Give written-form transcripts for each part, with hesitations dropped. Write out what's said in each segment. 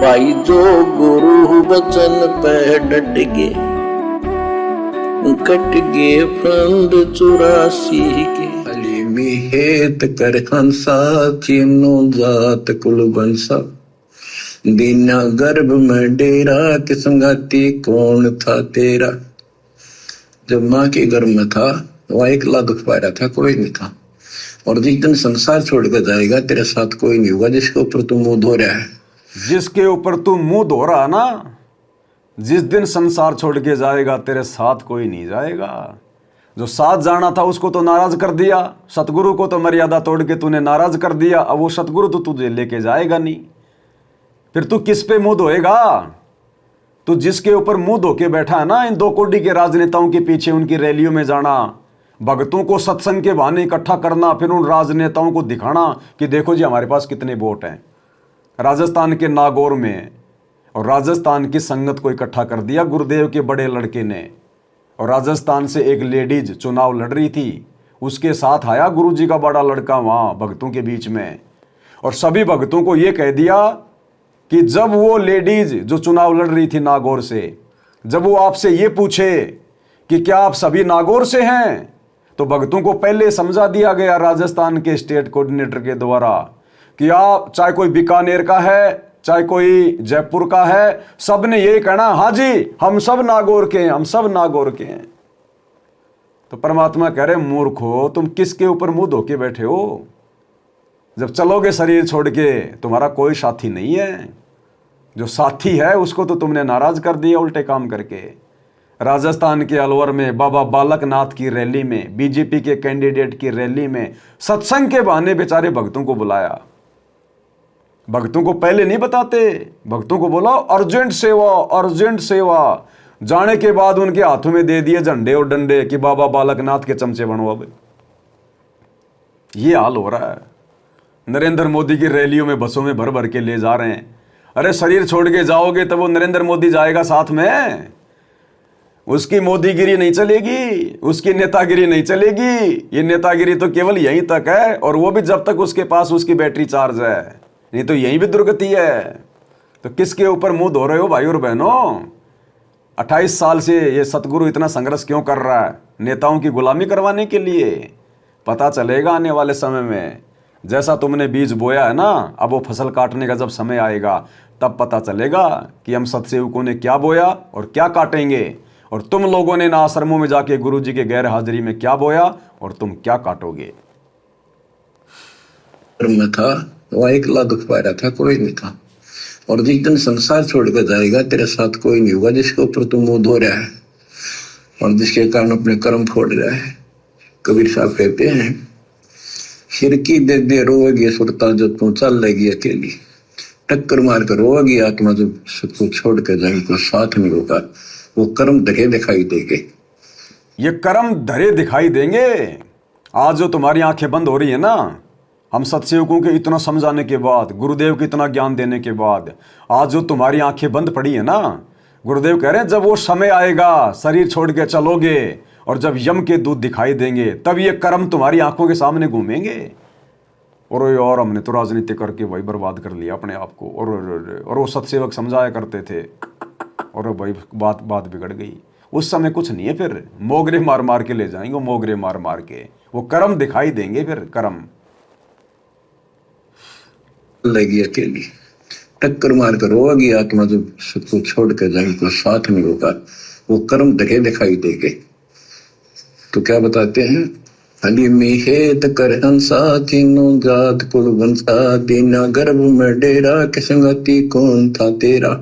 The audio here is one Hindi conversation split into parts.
भाई जो गुरु वचन पे डट गे, कट गे फंद 84 के। अली हेत कर हंसा, चिन्नो जात कुल बंसा, दीना गर्भ में डेरा, कि संगाती कौन था तेरा। जब माँ के गर्भ में था वह अकेला दुख पा रहा था, कोई नहीं था। और जिस दिन संसार छोड़ कर जाएगा तेरे साथ कोई नहीं होगा जिसके ऊपर तू मुंह धो रहा है। जिसके ऊपर तू मुंह धो रहा ना, जिस दिन संसार छोड़ के जाएगा तेरे साथ कोई नहीं जाएगा। जो साथ जाना था उसको तो नाराज कर दिया, सतगुरु को तो मर्यादा तोड़ के तूने नाराज कर दिया। अब वो सतगुरु तो तुझे लेके जाएगा नहीं, फिर तू किस पे मुंह धोएगा। तू जिसके ऊपर मुंह धो के बैठा है ना, इन 2 कोड़ी के राजनेताओं के पीछे उनकी रैलियों में जाना, भक्तों को सत्संग के बहाने इकट्ठा करना, फिर उन राजनेताओं को दिखाना कि देखो जी हमारे पास कितने वोट हैं। राजस्थान के नागौर में और राजस्थान की संगत को इकट्ठा कर दिया गुरुदेव के बड़े लड़के ने। और राजस्थान से एक लेडीज चुनाव लड़ रही थी, उसके साथ आया गुरुजी का बड़ा लड़का वहाँ भक्तों के बीच में, और सभी भक्तों को ये कह दिया कि जब वो लेडीज जो चुनाव लड़ रही थी नागौर से, जब वो आपसे ये पूछे कि क्या आप सभी नागौर से हैं, तो भक्तों को पहले समझा दिया गया राजस्थान के स्टेट कोऑर्डिनेटर के द्वारा कि आप चाहे कोई बीकानेर का है, चाहे कोई जयपुर का है, सब ने यही कहना हाँ जी हम सब नागौर के हैं, हम सब नागौर के हैं। तो परमात्मा कह रहे मूर्खो, तुम किसके ऊपर मुंह धो के बैठे हो। जब चलोगे शरीर छोड़ के तुम्हारा कोई साथी नहीं है, जो साथी है उसको तो तुमने नाराज कर दिया उल्टे काम करके। राजस्थान के अलवर में बाबा बालक नाथ की रैली में, बीजेपी के कैंडिडेट की रैली में सत्संग के बहाने बेचारे भक्तों को बुलाया। भक्तों को पहले नहीं बताते, भक्तों को बोला अर्जेंट सेवा, अर्जेंट सेवा। जाने के बाद उनके हाथों में दे दिए झंडे और डंडे कि बाबा बालकनाथ के चमचे बनो। अब ये हाल हो रहा है। नरेंद्र मोदी की रैलियों में बसों में भर भर के ले जा रहे हैं। अरे शरीर छोड़ के जाओगे तब वो नरेंद्र मोदी जाएगा साथ में, उसकी मोदीगिरी नहीं चलेगी, उसकी नेतागिरी नहीं चलेगी। ये नेतागिरी तो केवल यहीं तक है, और वो भी जब तक उसके पास उसकी बैटरी चार्ज है, नहीं तो यहीं भी दुर्गति है। तो किसके ऊपर मुंह धो रहे हो भाई और बहनों। 28 साल से ये सतगुरु इतना संघर्ष क्यों कर रहा है, नेताओं की गुलामी करवाने के लिए। पता चलेगा आने वाले समय में, जैसा तुमने बीज बोया है ना, अब वो फसल काटने का जब समय आएगा तब पता चलेगा कि हम सतसेवकों ने क्या बोया और क्या काटेंगे, और तुम लोगों ने ना आश्रमों में जाके गुरुजी के गैर हाजिरी में क्या बोया और तुम क्या काटोगे। में था वह अकेला दुख पा रहा था, कोई नहीं था। और जिस दिन संसार छोड़ कर जाएगा तेरे साथ कोई नहीं होगा जिसके ऊपर तू मुंह धो रहा है और जिसके कारण अपने कर्म फोड़ रहा है। कबीर साहब कहते हैं, खिड़की दे दे रोएगी सुरता जो तू चल लेगी अकेली, टक्कर मार कर रोएगी आत्मा जो सबको छोड़ कर जाएगी, कोई साथ नहीं होगा। वो कर्म धरे दिखाई देंगे, ये कर्म धरे दिखाई देंगे। आज जो तुम्हारी आंखें बंद हो रही है ना, हम सत्सेवकों के इतना समझाने के बाद, गुरुदेव के इतना ज्ञान देने के बाद, आज जो तुम्हारी आंखें बंद पड़ी है ना, गुरुदेव कह रहे हैं जब वो समय आएगा, शरीर छोड़ के चलोगे और जब यम के दूत दिखाई देंगे, तब ये कर्म तुम्हारी आंखों के सामने घूमेंगे। और हमने तो राजनीति करके भाई बर्बाद कर लिया अपने आप को। और वो सत्सेवक समझाया करते थे, और भाई बात बिगड़ गई। उस समय कुछ नहीं है, फिर मोगरे मार मार के ले जाएंगे, मोगरे मार मार के वो कर्म दिखाई देंगे। फिर कर्म लगी अकेली, टक्कर मार कर रोगी आत्मा जो सबको छोड़ कर जाएगी, कोई साथ नहीं होगा। वो कर्म धरे दिखाई देंगे। तो क्या बताते हैं, हली में हेत कर हंसा, तीनों जात कुल बंसा, दीना गर्भ में डेरा, कि संगति कौन था तेरा।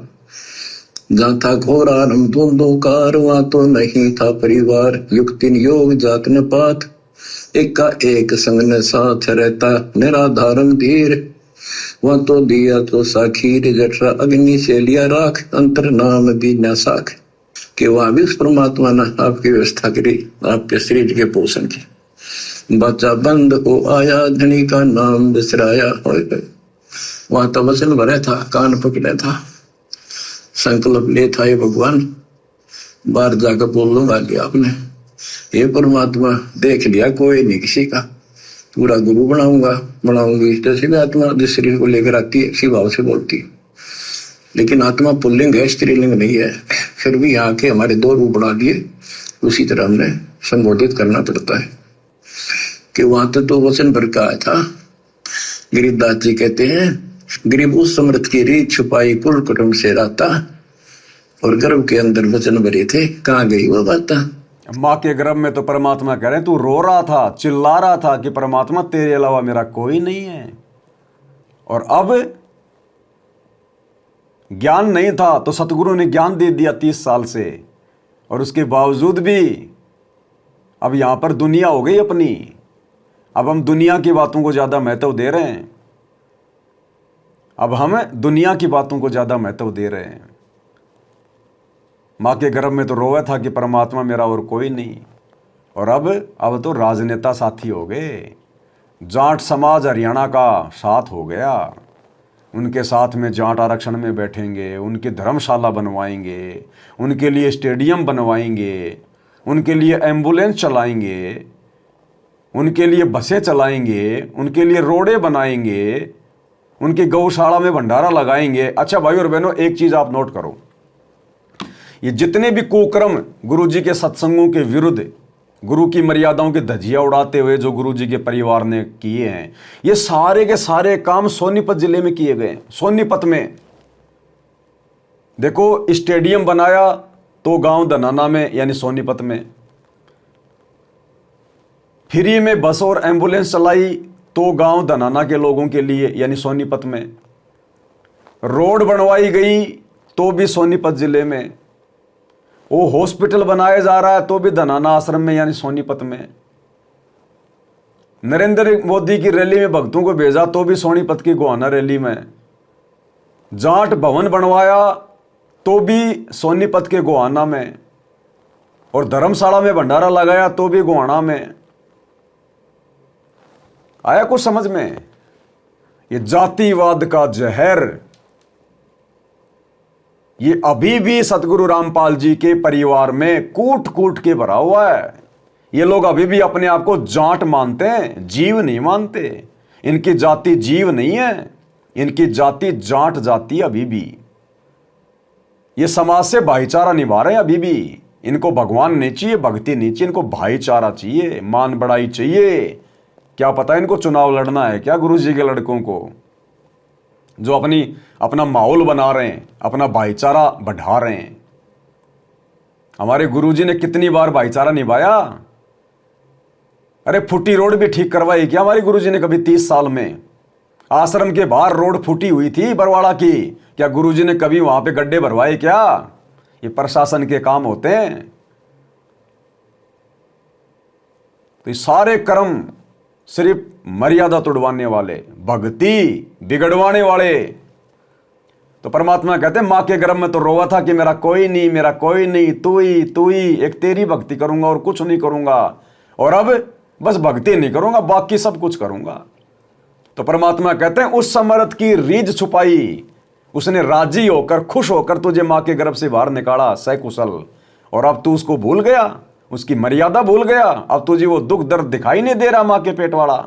जहाँ था घोरा रम दोनों कार, वहां तो नहीं था परिवार, युक्ति योग जात न पात, एक का एक संग न साथ रहता, निराधारम धीर। वहां तो दिया तो साखीर, जठरा अग्नि से लिया राख, अंतर नाम दी न साख। कि वहां भी उस परमात्मा ने आपकी व्यवस्था करी, आपके शरीर के पोषण की। बच्चा बंद हो आया, धनी का नाम बिसराया। वहां तो वचन भरा था, कान पकड़ा था, संकल्प ले था, ये भगवान बाहर जाकर बोल लूंगा कि आपने ये परमात्मा देख लिया, कोई नहीं किसी का, पूरा गुरु बनाऊंगी। जैसे भी आत्मा जिस शरीर को लेकर आती है इसी भाव से बोलती है। लेकिन आत्मा पुल्लिंग है, स्त्रीलिंग नहीं है। फिर भी यहाँ के हमारे दो रूप बना दिए, उसी तरह हमने संबोधित करना पड़ता है कि वहां तो वचन भर का था। गिरिदास जी कहते हैं, गरीब उस समृद्ध की रीत छुपाई कुल कुटुंब से राता, और गर्भ के अंदर वचन भरे थे, कहाँ गई वो बात। माँ के गर्भ में तो परमात्मा कह रहे हैं, तू रो रहा था, चिल्ला रहा था कि परमात्मा तेरे अलावा मेरा कोई नहीं है। और अब ज्ञान नहीं था तो सतगुरु ने ज्ञान दे दिया 30 साल से, और उसके बावजूद भी अब यहां पर दुनिया हो गई अपनी। अब हम दुनिया की बातों को ज्यादा महत्व दे रहे हैं। अब हम दुनिया की बातों को ज्यादा महत्व दे रहे हैं। माँ के गर्भ में तो रोया था कि परमात्मा मेरा और कोई नहीं, और अब तो राजनेता साथी हो गए। जाट समाज हरियाणा का साथ हो गया, उनके साथ में जाट आरक्षण में बैठेंगे, उनकी धर्मशाला बनवाएंगे, उनके लिए स्टेडियम बनवाएंगे, उनके लिए एम्बुलेंस चलाएंगे, उनके लिए बसें चलाएंगे, उनके लिए रोडें बनाएंगे, उनकी गौशाला में भंडारा लगाएंगे। अच्छा भाई और बहनों, एक चीज आप नोट करो, ये जितने भी कुकर्म गुरु जी के सत्संगों के विरुद्ध, गुरु की मर्यादाओं की धज्जियां उड़ाते हुए जो गुरु जी के परिवार ने किए हैं, ये सारे के सारे काम सोनीपत जिले में किए गए। सोनीपत में देखो, स्टेडियम बनाया तो गांव धनाना में यानी सोनीपत में, फ्री में बस और एम्बुलेंस चलाई तो गांव धनाना के लोगों के लिए यानी सोनीपत में, रोड बनवाई गई तो भी सोनीपत जिले में, वो हॉस्पिटल बनाया जा रहा है तो भी धनाना आश्रम में यानी सोनीपत में, नरेंद्र मोदी की रैली में भक्तों को भेजा तो भी सोनीपत की गोहाना रैली में, जाट भवन बनवाया तो भी सोनीपत के गोहाना में, और धर्मशाला में भंडारा लगाया तो भी गोहाना में। आया कुछ समझ में? ये जातिवाद का जहर ये अभी भी सतगुरु रामपाल जी के परिवार में कूट कूट के भरा हुआ है। ये लोग अभी भी अपने आप को जाट मानते हैं, जीव नहीं मानते। इनकी जाति जीव नहीं है, इनकी जाति जाट जाति अभी भी। ये समाज से भाईचारा निभा रहे हैं अभी भी। इनको भगवान नहीं चाहिए, भक्ति नहीं चाहिए, इनको भाईचारा चाहिए, मान बढ़ाई चाहिए। क्या पता इनको चुनाव लड़ना है क्या गुरु जी के लड़कों को, जो अपना माहौल बना रहे हैं, अपना भाईचारा बढ़ा रहे हैं। हमारे गुरुजी ने कितनी बार भाईचारा निभाया। अरे फूटी रोड भी ठीक करवाई क्या हमारे गुरुजी ने कभी 30 साल में? आश्रम के बाहर रोड फूटी हुई थी बरवाड़ा की, क्या गुरुजी ने कभी वहां पे गड्ढे भरवाए क्या? ये प्रशासन के काम होते हैं। तो ये सारे कर्म सिर्फ मर्यादा तोड़वाने वाले, भक्ति बिगड़वाने वाले। तो परमात्मा कहते हैं, मां के गर्भ में तो रोवा था कि मेरा कोई नहीं, मेरा कोई नहीं, तू ही, एक तेरी भक्ति करूंगा और कुछ नहीं करूंगा, और अब बस भक्ति नहीं करूंगा, बाकी सब कुछ करूंगा। तो परमात्मा कहते हैं, उस समर्थ की रीझ छुपाई, उसने राजी होकर खुश होकर तुझे मां के गर्भ से बाहर निकाला सकुशल, और अब तू उसको भूल गया, उसकी मर्यादा भूल गया। अब तुझे वो दुख दर्द दिखाई नहीं दे रहा मां के पेट वाला।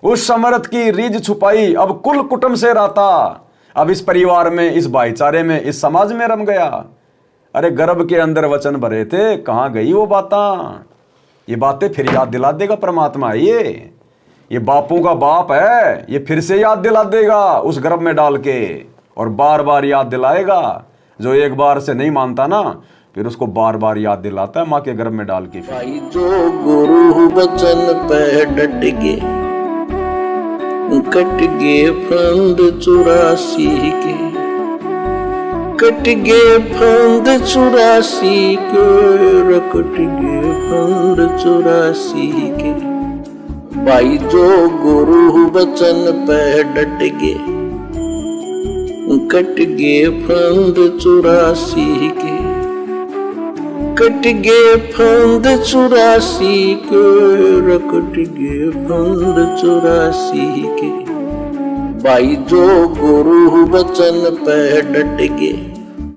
उस समर्थ की रीझ छुपाई, अब कुल कुटुंब से राता, अब इस परिवार में, इस भाईचारे में, इस समाज में रम गया। अरे गर्भ के अंदर वचन भरे थे, कहां गई वो बातें? ये बातें फिर याद दिला देगा परमात्मा। ये बापों का बाप है, ये फिर से याद दिला देगा उस गर्भ में डाल के, और बार बार याद दिलाएगा। जो एक बार से नहीं मानता ना, फिर उसको बार बार याद दिलाता है माँ के गर्भ में डाल के। भाई जो गुरु वचन पे डट गे, कट गे फंद 84 के, कट गे फंद 84 के, कट गे फंद 84 के। भाई जो गुरु वचन पे डट गे, कट गे फंद 84 के, कट गे फंद 84 के, कट गे फंद 84 के। भाई जो गुरु वचन पे डट गे,